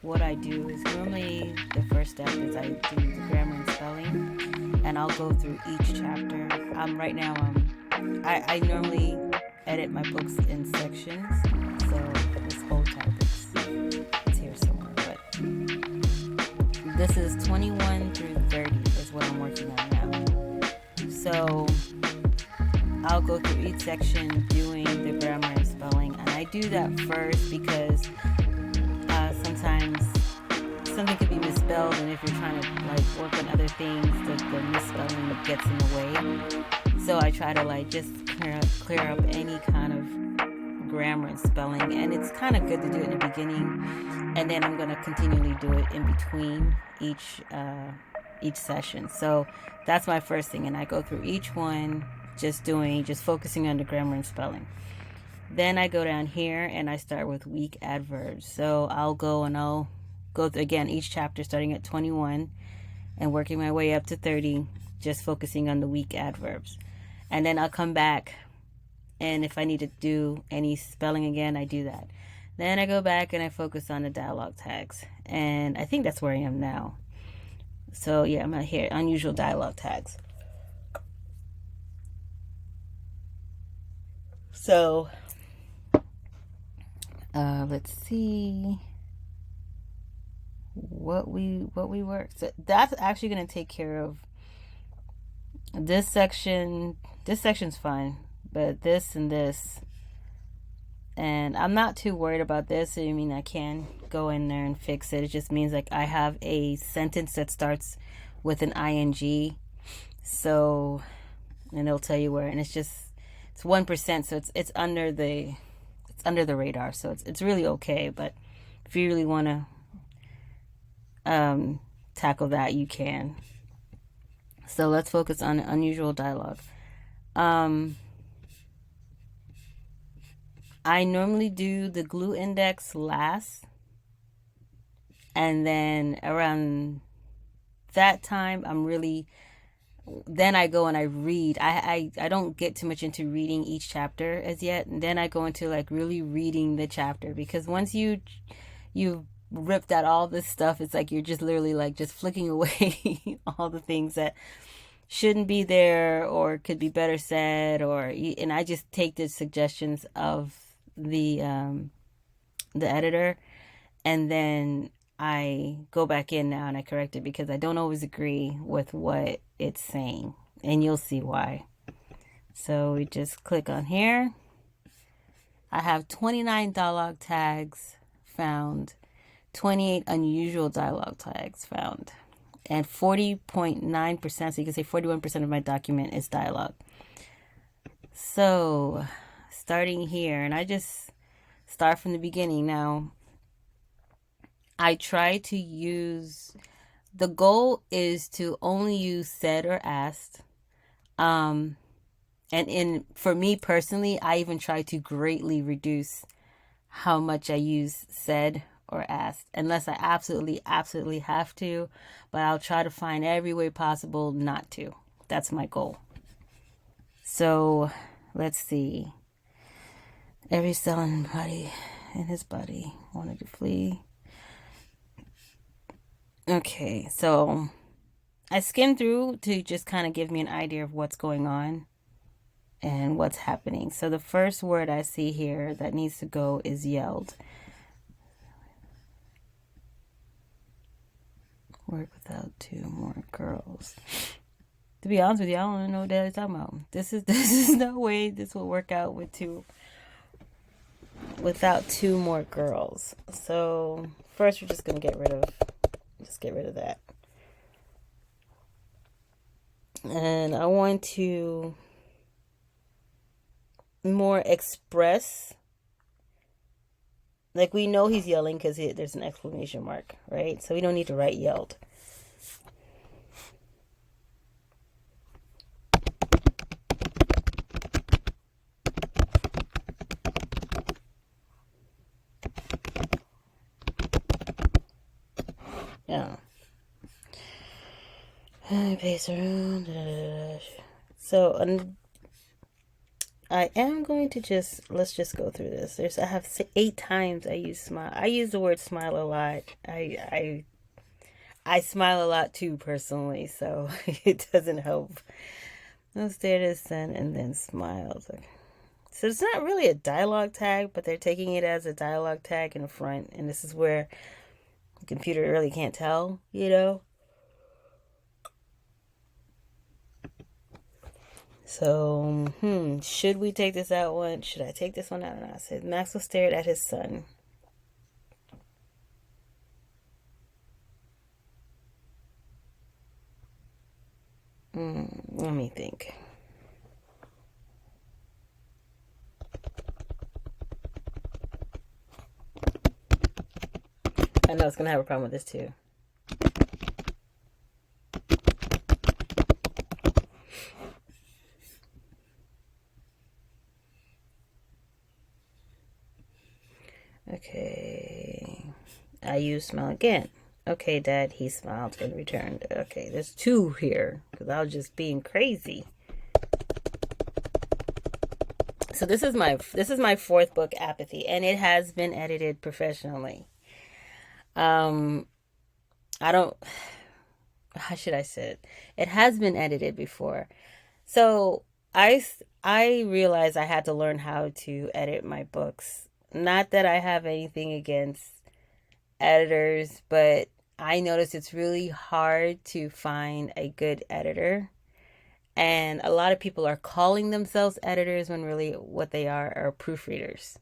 what I do is normally the first step is I do the grammar and spelling, and I'll go through each chapter. Right now, I normally edit my books in sections, so this whole topic it's here somewhere, but this is 21 through 30 is what I'm working on now. So I'll go through each section doing the grammar and spelling, and I do that first because sometimes something could be misspelled, and if you're trying to like work on other things, the misspelling gets in the way. So I try to like just clear up any kind of grammar and spelling, and it's kind of good to do it in the beginning, and then I'm going to continually do it in between each session. So that's my first thing, and I go through each one just focusing on the grammar and spelling. Then I go down here and I start with weak adverbs. So I'll go through again each chapter starting at 21 and working my way up to 30, just focusing on the weak adverbs. And then I'll come back, and if I need to do any spelling again, I do that. Then I go back and I focus on the dialogue tags, and I think that's where I am now. So yeah, I'm out here, unusual dialogue tags. So let's see what we work. So that's actually going to take care of this section. This section's fine, but this and this, and I'm not too worried about this. I mean, I can go in there and fix it. It just means like I have a sentence that starts with an ing, so, and it'll tell you where, and it's 1%, so it's under the radar, so it's really okay. But if you really want to tackle that, you can. So let's focus on unusual dialogue. I normally do the glue index last, and then around that time then I go and I read. I don't get too much into reading each chapter as yet, and then I go into like really reading the chapter, because once you ripped out all this stuff, it's like you're just literally like just flicking away all the things that shouldn't be there or could be better said, and I just take the suggestions of the editor, and then I go back in now and I correct it, because I don't always agree with what it's saying, and you'll see why. So we just click on here. I have 29 dialogue tags found, 28 unusual dialogue tags found, and 40.9%, so you can say 41% of my document is dialogue. So starting here, and I just start from the beginning. Now I try to use, the goal is to only use said or asked. And for me personally, I even try to greatly reduce how much I use said or asked, unless I absolutely have to, but I'll try to find every way possible not to. That's my goal. So let's see. Every cell in his body wanted to flee. Okay, so I skimmed through to just kind of give me an idea of what's going on and what's happening. So the first word I see here that needs to go is yelled. Work without two more girls. To be honest with you, I don't know what the hell you're talking about. This is no way this will work out without two more girls. So first we're just gonna get rid of that. And I want to more express, like we know he's yelling because there's an exclamation mark, right? So we don't need to write yelled. Yeah. I pace around. So I am going to let's just go through this. I have 8 times I use smile. I use the word smile a lot. I smile a lot too personally, so it doesn't help. No stare to the sun and then smiles. So it's not really a dialogue tag, but they're taking it as a dialogue tag in the front, and this is where the computer really can't tell, you know? So, should we take this out one? Should I take this one out or not? Said Maxwell stared at his son. Let me think. I know it's gonna have a problem with this too. Okay. I use smile again. Okay, Dad, he smiled and returned. Okay, there's 2 here because I was just being crazy. So this is my 4th book, Apathy, and it has been edited professionally. I don't. How should I say it? It has been edited before, so I realized I had to learn how to edit my books. Not that I have anything against editors, but I noticed it's really hard to find a good editor. And a lot of people are calling themselves editors when really what they are proofreaders.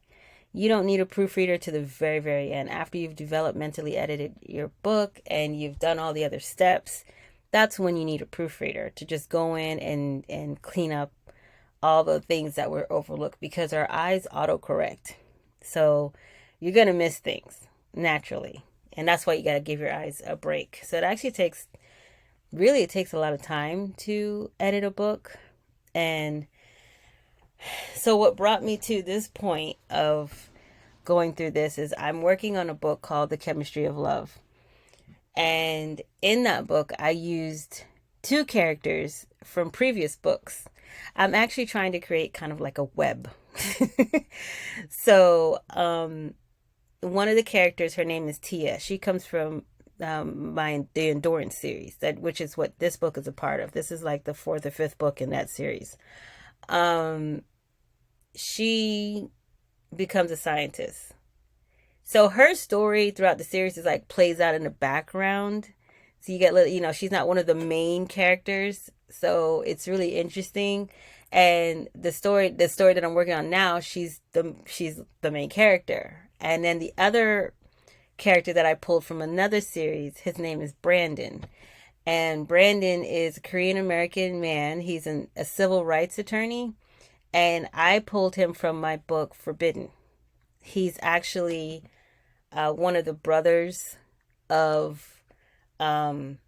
You don't need a proofreader to the very, very end. After you've developmentally edited your book and you've done all the other steps, that's when you need a proofreader to just go in and clean up all the things that were overlooked, because our eyes autocorrect. So you're going to miss things naturally. And that's why you got to give your eyes a break. So it actually takes a lot of time to edit a book. And so what brought me to this point of going through this is I'm working on a book called The Chemistry of Love. And in that book, I used 2 characters from previous books. I'm actually trying to create kind of like a web. So, one of the characters, her name is Tia. She comes from the Endurance series, which is what this book is a part of. This is like the 4th or 5th book in that series. She becomes a scientist. So her story throughout the series is like plays out in the background. So you get, she's not one of the main characters. So it's really interesting. And the story that I'm working on now, she's the main character. And then the other character that I pulled from another series, his name is Brandon. And Brandon is a Korean American man. He's a civil rights attorney. And I pulled him from my book, Forbidden. He's actually one of the brothers of an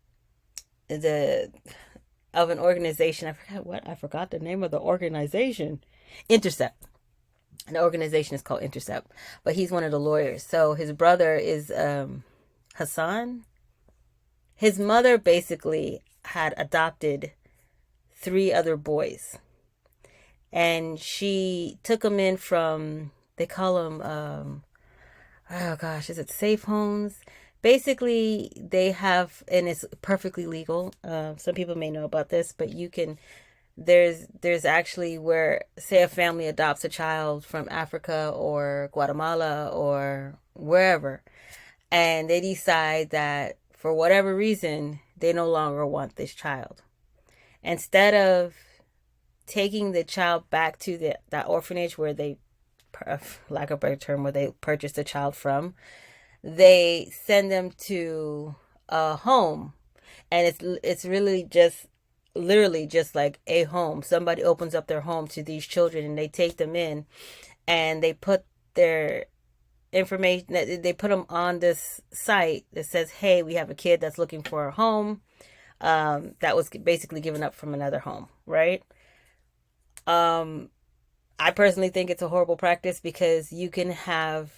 organization. I forgot the name of the organization. Intercept. And the organization is called Intercept. But he's one of the lawyers. So his brother is Hassan. His mother basically had adopted 3 other boys. And she took them in from, they call them, is it safe homes? Basically, they have, and it's perfectly legal. Some people may know about this, but there's actually where, say a family adopts a child from Africa or Guatemala or wherever, and they decide that for whatever reason, they no longer want this child. Instead of taking the child back to that orphanage where they, lack of a better term, where they purchased the child from, they send them to a home. And it's really just literally just like a home. Somebody opens up their home to these children and they take them in and they put their information, they put them on this site that says, hey, we have a kid that's looking for a home, that was basically given up from another home, right? I personally think it's a horrible practice because you can have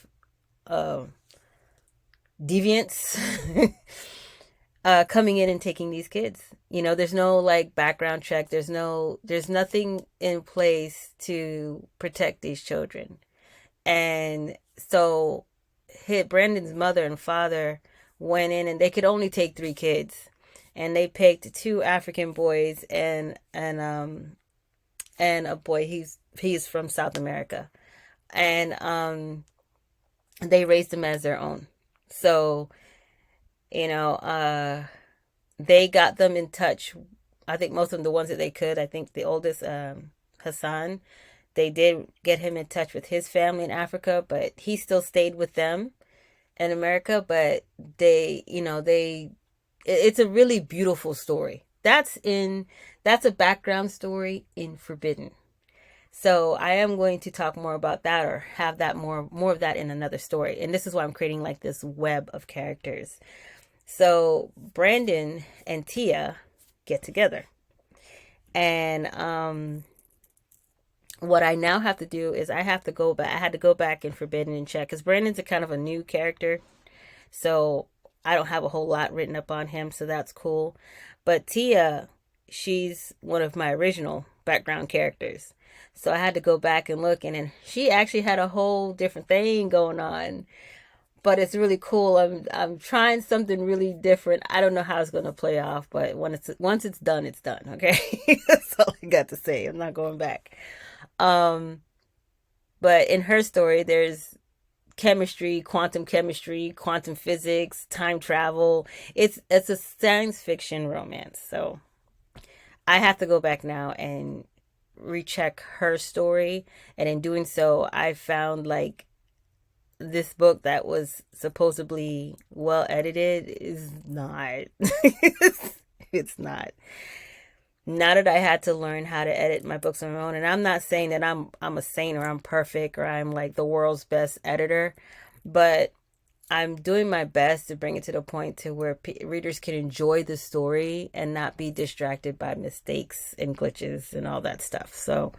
deviants coming in and taking these kids. You know, there's no like background check. There's nothing in place to protect these children. And so hit Brandon's mother and father went in and they could only take 3 kids. And they picked 2 African boys and a boy. He's from South America. And they raised them as their own. So, you know, they got them in touch. I think most of them, the ones that they could. I think the oldest, Hassan, they did get him in touch with his family in Africa, but he still stayed with them in America. But it's a really beautiful story. That's a background story in Forbidden. So I am going to talk more about that, or have that more of that in another story. And this is why I'm creating like this web of characters. So Brandon and Tia get together. And what I now have to do is I have to go back. I had to go back in Forbidden and check, because Brandon's a kind of a new character. So I don't have a whole lot written up on him. So that's cool. But Tia, she's one of my original background characters. So I had to go back and look, and she actually had a whole different thing going on. But it's really cool. I'm trying something really different. I don't know how it's gonna play off, but once it's done, it's done. Okay, that's all I got to say. I'm not going back. Um, but in her story, there's chemistry, quantum physics, time travel. It's a science fiction romance. So I have to go back now and recheck her story, and in doing so, I found like this book that was supposedly well edited is not. It's not. Now that I had to learn how to edit my books on my own, and I'm not saying that I'm a saint or I'm perfect or I'm like the world's best editor, but I'm doing my best to bring it to the point to where readers can enjoy the story and not be distracted by mistakes and glitches and all that stuff. So,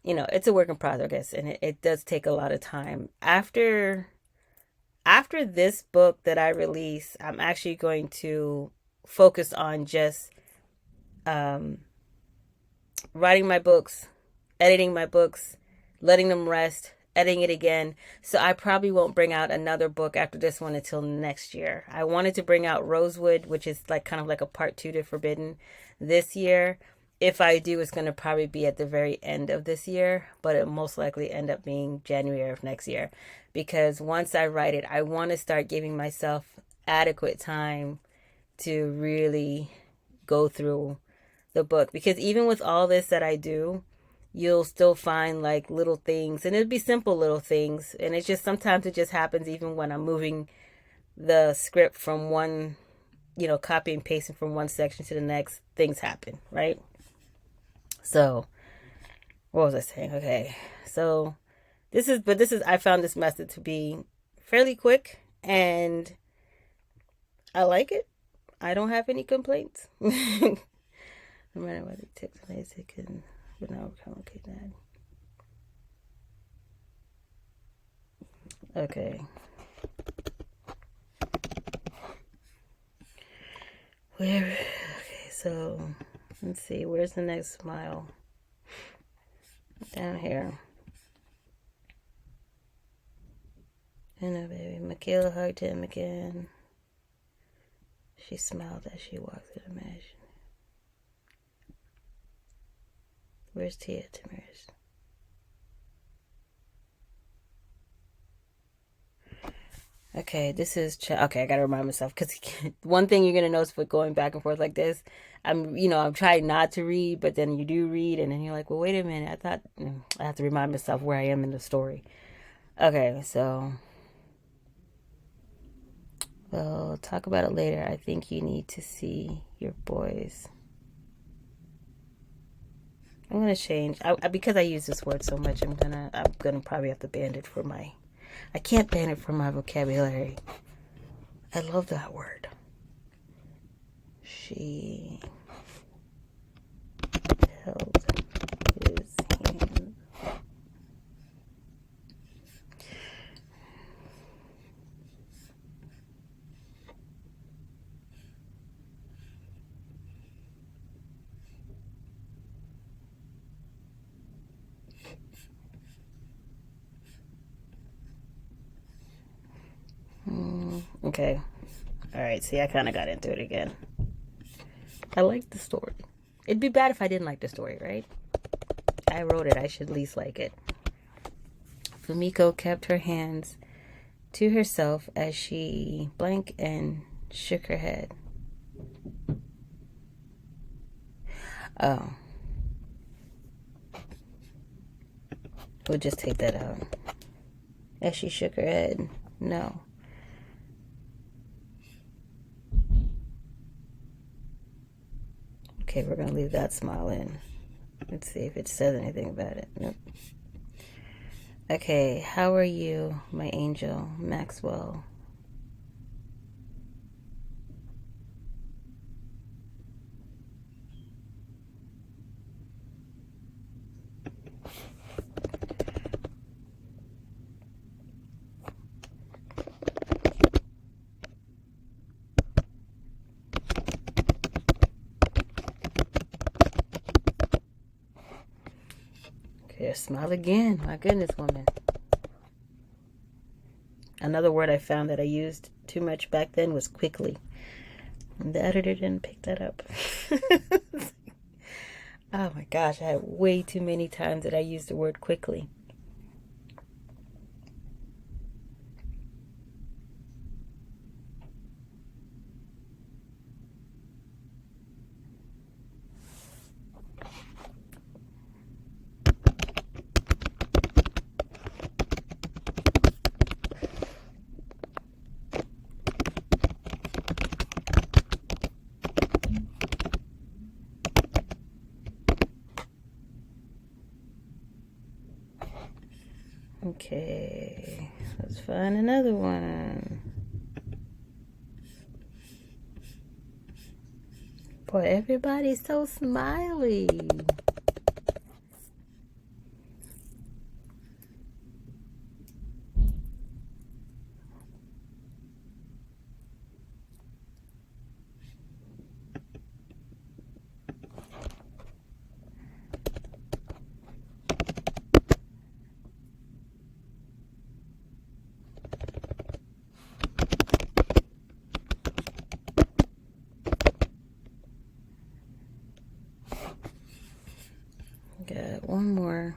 it's a work in progress, and it does take a lot of time. After this book that I release, I'm actually going to focus on just um, writing my books, editing my books, letting them rest, editing it again. So I probably won't bring out another book after this one until next year. I wanted to bring out Rosewood, which is like kind of like a part 2 to Forbidden, this year. If I do, it's going to probably be at the very end of this year, but it most likely end up being January of next year. Because once I write it, I want to start giving myself adequate time to really go through the book. Because even with all this that I do, you'll still find like little things, and it'd be simple little things. And it's just sometimes it just happens even when I'm moving the script from one, copy and pasting from one section to the next, things happen, right? So, what was I saying? Okay. So, I found this method to be fairly quick, and I like it. I don't have any complaints. No matter what it takes, basic and but now complicate that. Okay. Okay, so let's see, where's the next smile? Down here. I know, baby. Michaela hugged him again. She smiled as she walked through the mansion. Where's Tia Tamira's? Okay, okay. I gotta remind myself, because one thing you're gonna notice with going back and forth like this, I'm trying not to read, but then you do read, and then you're like, well, wait a minute. I thought I have to remind myself where I am in the story. Okay, so we'll talk about it later. I think you need to see your boys. I'm gonna change because I use this word so much. I'm gonna probably have to ban it from my. I can't ban it from my vocabulary. I love that word. She held his hand. Okay. All right. See, I kind of got into it again. I like the story. It'd be bad if I didn't like the story, right? I wrote it. I should at least like it. Fumiko kept her hands to herself as she blank and shook her head. Oh. We'll just take that out. As she shook her head. No. Okay, we're going to leave that smile in. Let's see if it says anything about it. Nope. Okay, how are you, my angel, Maxwell? Okay, smile again. My goodness, woman. Another word I found that I used too much back then was quickly. And the editor didn't pick that up. Oh my gosh, I had way too many times that I used the word quickly. Okay, let's find another one. Boy, everybody's so smiley. Got one more.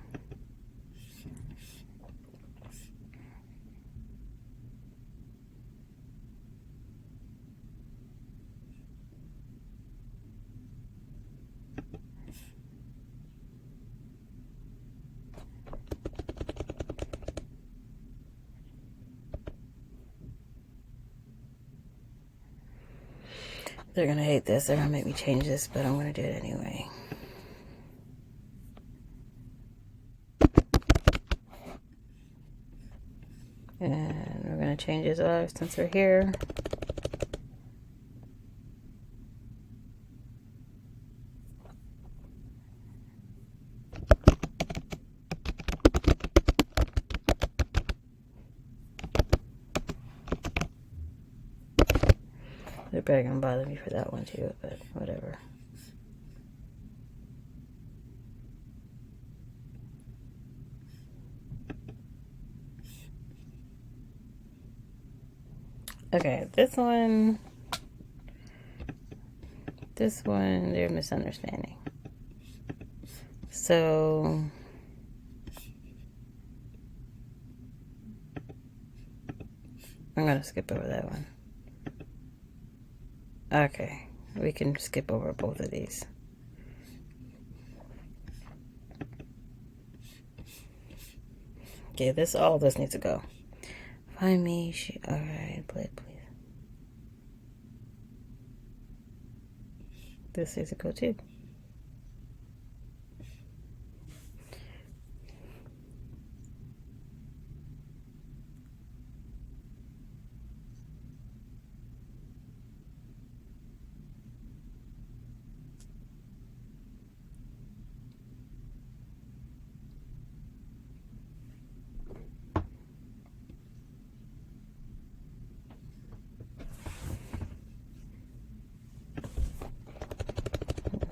They're gonna hate this. They're gonna make me change this, but I'm gonna do it anyway. And we're gonna change this off since we're here. They're probably gonna bother me for that one too, but whatever. Okay, this one, they're misunderstanding. So, I'm gonna skip over that one. Okay, we can skip over both of these. Okay, all this needs to go. Find me, alright, please. This needs to go too.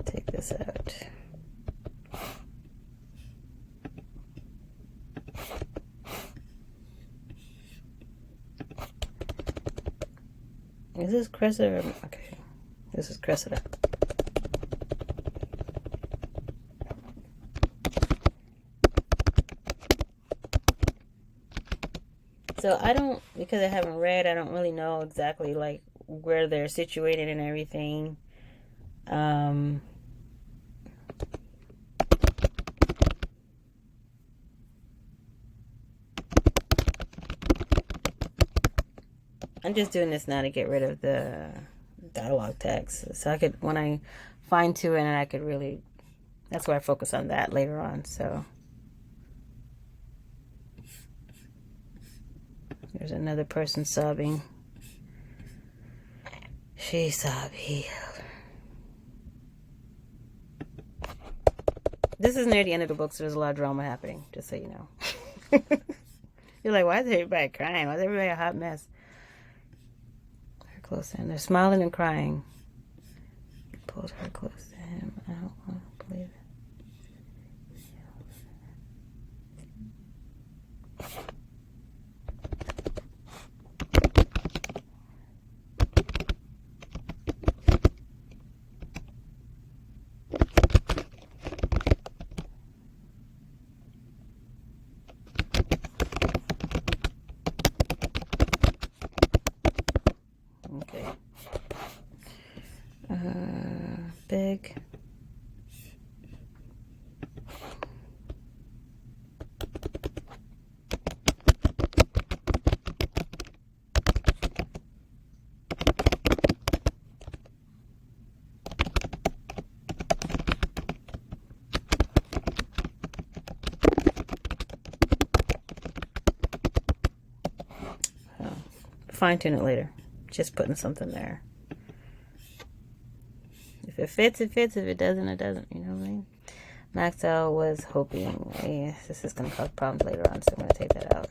Take this out. Is this Cressida? Okay, this is Cressida. So I don't, because I haven't read, I don't really know exactly like where they're situated and everything. I'm just doing this now to get rid of the dialogue text, so I could, when I fine tune it, and I could really, that's why I focus on that later on. So there's another person sobbing. She's sobbing. This is near the end of the book, so there's a lot of drama happening, just so you know. You're like, why is everybody crying? Why is everybody a hot mess? They're close to him. They're smiling and crying. He pulled her close to him. I don't want to believe it. Okay. Big. Fine tune it later. Just putting something there. If it fits, it fits. If it doesn't, it doesn't. You know what I mean? Maxwell was hoping, this is going to cause problems later on, so I'm going to take that out.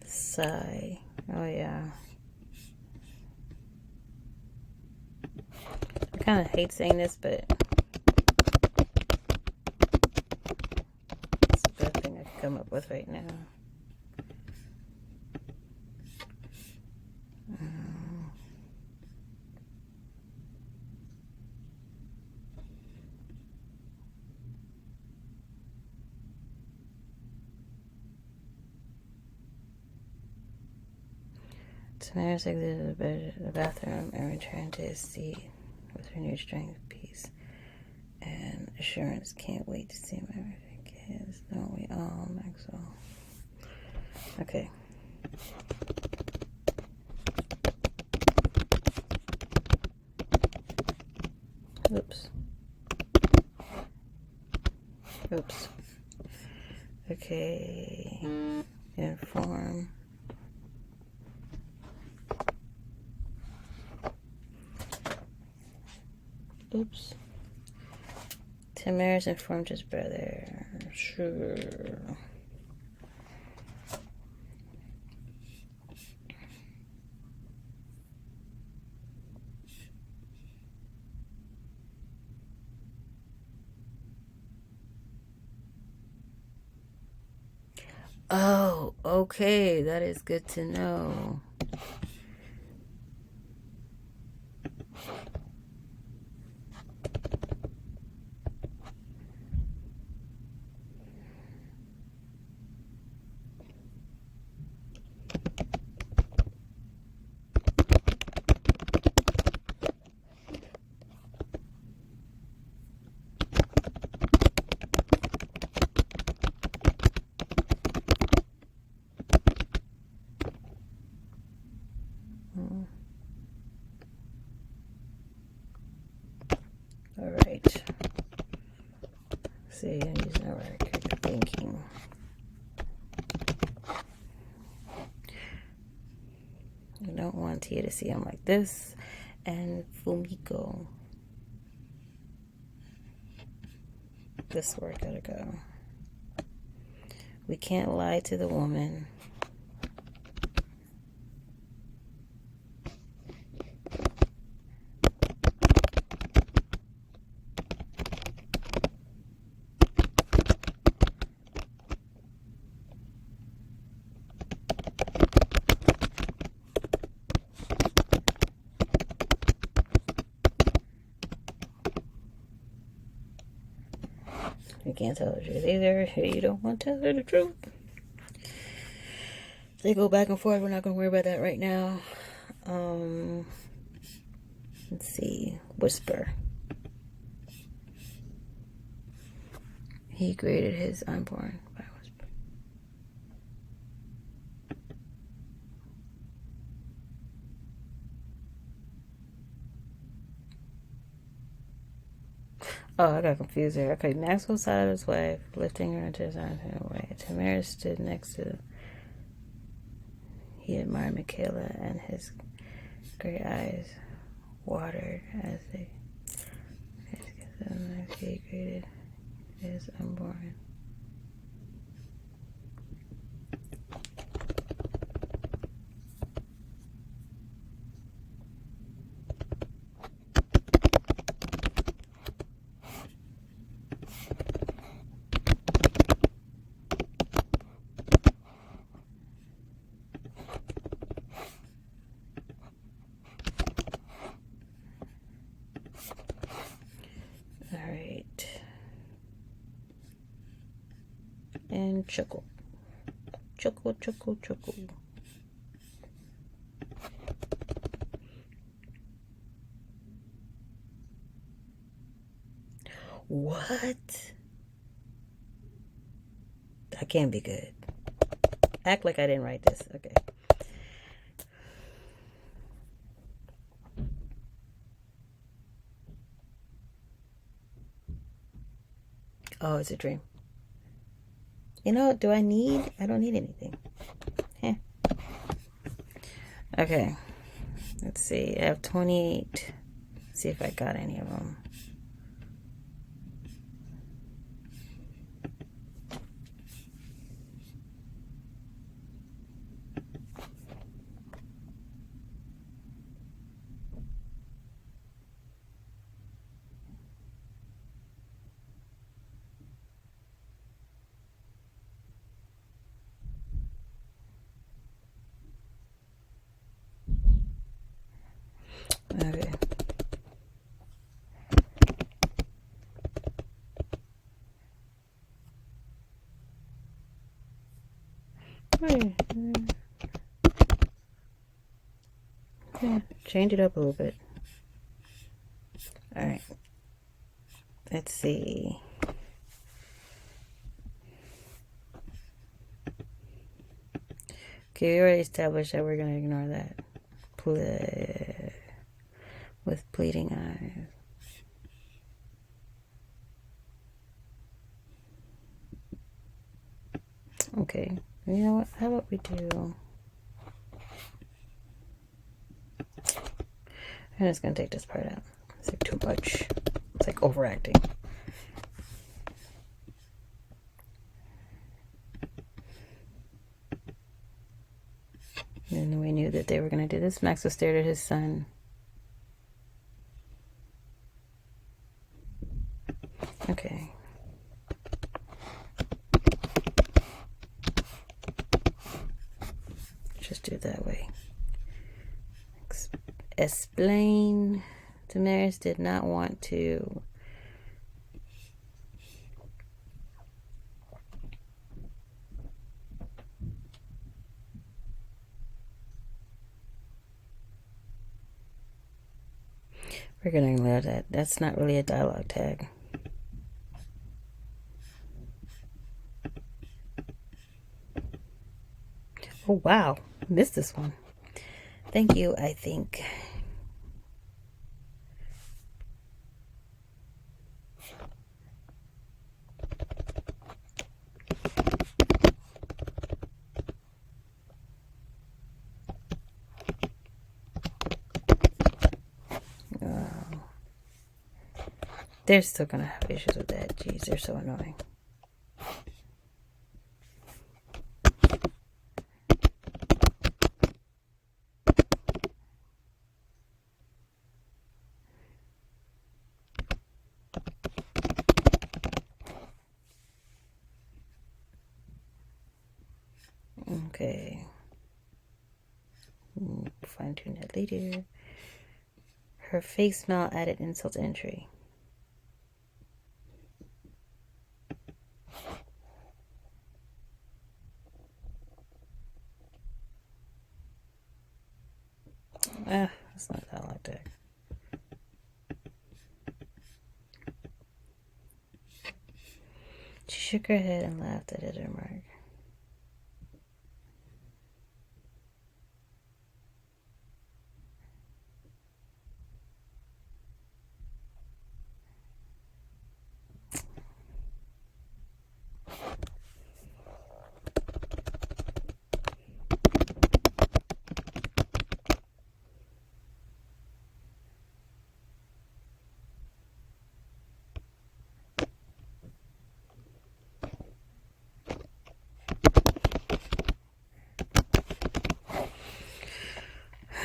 Sigh. Oh, yeah. I kind of hate saying this, but it's the best thing I can come up with right now. Tamaris exited the bathroom and returned to his seat with renewed strength, peace, and assurance. Can't wait to see my kids. Don't we all, Maxwell? Okay. Oops. Oops. Okay. Inform. Oops. Tamaris informed his brother. Sure. Oh, okay. That is good to know. All right. See, I'm using a right thinking. I don't want Tia to see him like this. And Fumiko. This word gotta go. We can't lie to the woman. You can't tell the truth either. You don't want to tell her the truth. They go back and forth. We're not going to worry about that right now. Let's see. Whisper. He created his unborn by whisper. Oh, I got confused there. Okay, Maxwell sat his wife, lifting her into his arms and away. Tamara stood next to them. He admired Michaela, and his gray eyes watered as they he created his unborn. Alright. And chuckle. Chuckle, chuckle, chuckle. What? That can't be good. Act like I didn't write this. Okay. Oh, it's a dream. You know, I don't need anything. Heh. Okay. Let's see. I have 28. Let's see if I got any of them. Okay. Yeah, change it up a little bit. All right. Let's see. Okay, we already established that we're going to ignore that. With pleading eyes. Okay. You know what? How about we do... I'm just going to take this part out. It's like too much. It's like overacting. And we knew that they were going to do this. Maxwell stared at his son. Okay. Just do it that way. Explain. Damaris did not want to. We're going to ignore that. That's not really a dialogue tag. Oh, wow. Missed this one. Thank you, I think. They're still gonna have issues with that. Jeez, they're so annoying. Okay. Fine tune that later. Her fake smile added insult to injury. It's not that like that. She shook her head and laughed at it remark.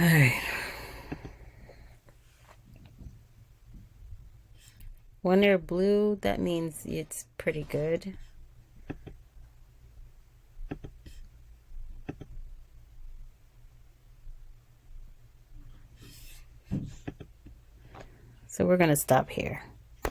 Alright. When they're blue, that means it's pretty good. So we're going to stop here.